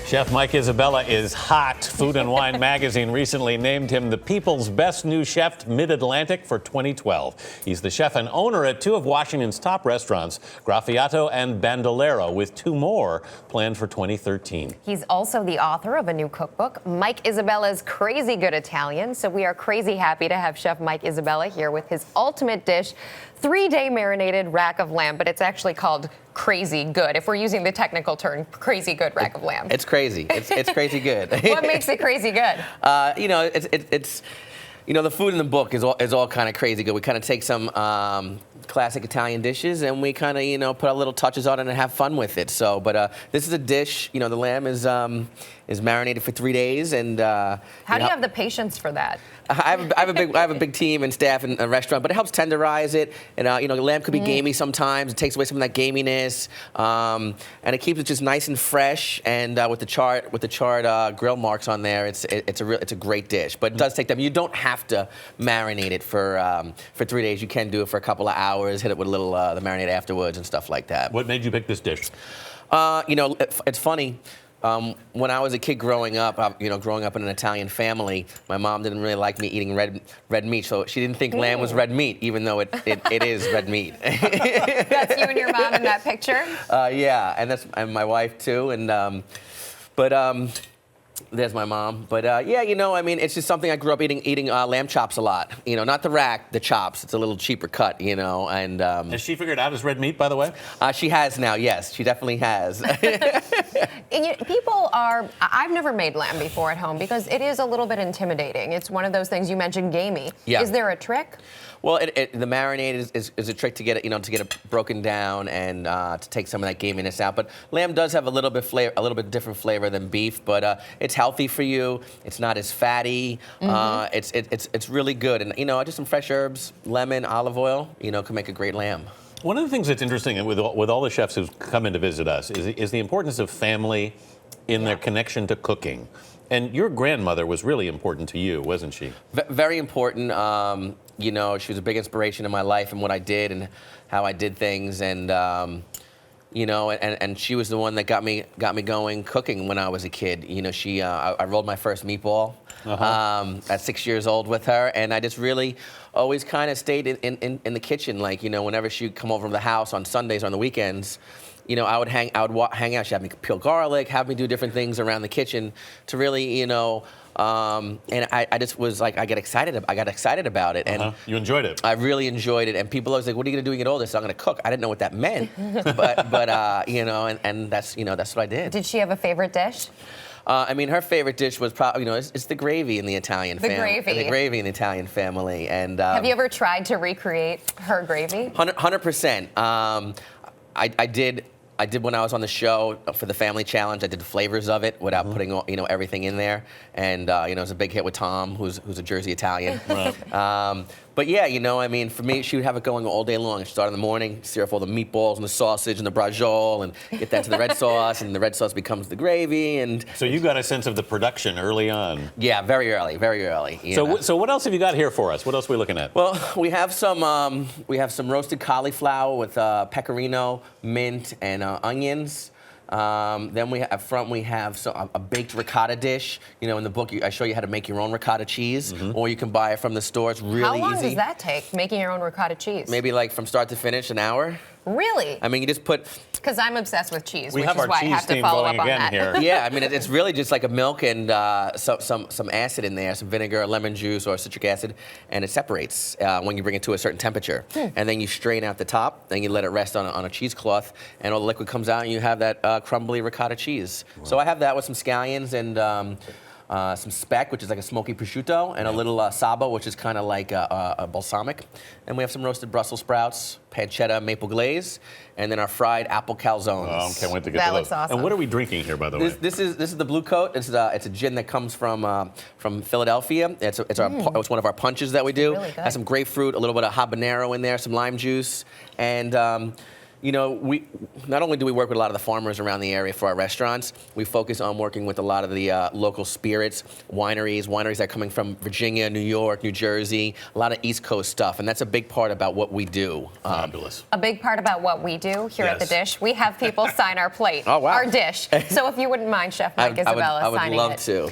Chef Mike Isabella is hot. Food and Wine magazine recently named him the People's Best New Chef Mid-Atlantic for 2012. He's the chef and owner at two of Washington's top restaurants, Graffiato and Bandolero, with two more planned for 2013. He's also the author of a new cookbook, Mike Isabella's Crazy Good Italian. So we are crazy happy to have Chef Mike Isabella here with his ultimate dish, 3-day marinated rack of lamb, but it's actually called Crazy Good. If we're using the technical term, Crazy Good rack of lamb. It's crazy. It's crazy good. What makes it crazy good? It's the food in the book is all kind of crazy good. We kind of take some classic Italian dishes and we kind of put our little touches on it and have fun with it. So, but this is a dish. The lamb is marinated for 3 days, and how do you have the patience for that? I have a big team and staff in a restaurant, but it helps tenderize it. And the lamb could be gamey sometimes. It takes away some of that gaminess, and it keeps it just nice and fresh. And with the charred grill marks on there, it's a great dish. But it does take time. You don't have to marinate it for 3 days. You can do it for a couple of hours. Hit it with a little the marinade afterwards and stuff like that. What made you pick this dish? It's funny. When I was a kid growing up, growing up in an Italian family, my mom didn't really like me eating red meat, so she didn't think lamb was red meat, even though it is red meat. That's you and your mom in that picture? Yeah, and my wife too, and there's my mom. But it's just something I grew up eating lamb chops a lot. Not the rack, the chops. It's a little cheaper cut, and Has she figured out as red meat, by the way? She has now, yes. She definitely has. I've never made lamb before at home because it is a little bit intimidating. It's one of those things you mentioned, gamey. Yeah. Is there a trick? Well, the marinade is a trick to get it broken down and to take some of that gaminess out. But lamb does have a little bit different flavor than beef, but it's healthy for you. It's not as fatty. It's really good, and just some fresh herbs, lemon, olive oil, can make a great lamb. One of the things that's interesting with all the chefs who've come in to visit us is the importance of family in their connection to cooking. And your grandmother was really important to you, wasn't she? Very important. She was a big inspiration in my life and what I did and how I did things, and and she was the one that got me going cooking when I was a kid. I rolled my first meatball at 6 years old with her, and I just really always kind of stayed in the kitchen. Like, whenever she'd come over to the house on Sundays or on the weekends, I would hang out. She'd have me peel garlic, have me do different things around the kitchen to really, and I just was like, I got excited about it. And you enjoyed it. I really enjoyed it. And people always like, what are you going to do when you get older? So I'm going to cook. I didn't know what that meant, but and that's what I did. Did she have a favorite dish? Her favorite dish was probably, it's the gravy in the Italian family. The gravy in the Italian family. And have you ever tried to recreate her gravy? 100%. I did when I was on the show for the Family Challenge. I did flavors of it without putting everything in there, and it was a big hit with Tom, who's a Jersey Italian. Right. But yeah, for me, she would have it going all day long. She'd start in the morning, sear off all the meatballs and the sausage and the braciole, and get that to the red sauce, and the red sauce becomes the gravy. And so you got a sense of the production early on. Yeah, very early. So what else have you got here for us? What else are we looking at? Well, we have some roasted cauliflower with pecorino, mint, and onions. Then up front we have a baked ricotta dish. In the book I show you how to make your own ricotta cheese, or you can buy it from the store. It's really easy. How long does that take, making your own ricotta cheese? Maybe like from start to finish, an hour. Really? You just put... Because I'm obsessed with cheese, which is why I have to follow up on that. Here. Yeah, it's really just like a milk and some acid in there, some vinegar, lemon juice, or citric acid, and it separates when you bring it to a certain temperature. And then you strain out the top, then you let it rest on a cheesecloth, and all the liquid comes out, and you have that crumbly ricotta cheese. Wow. So I have that with some scallions and some speck, which is like a smoky prosciutto, and a little sabo, which is kind of like a balsamic. And we have some roasted Brussels sprouts, pancetta, maple glaze, and then our fried apple calzones. Oh, can't wait to get that to those. Looks awesome. And what are we drinking here, by the way? This is the Blue Coat. It's a gin that comes from Philadelphia. It's one of our punches that we do. Really good. Has some grapefruit, a little bit of habanero in there, some lime juice, and you know, we not only do we work with a lot of the farmers around the area for our restaurants, we focus on working with a lot of the local spirits, wineries that are coming from Virginia, New York, New Jersey, a lot of East Coast stuff, and that's a big part about what we do. Fabulous. A big part about what we do here at the Yes. Dish, we have people sign our plate, Oh, wow. our dish. So if you wouldn't mind, Chef Mike Isabella I would signing love it. to.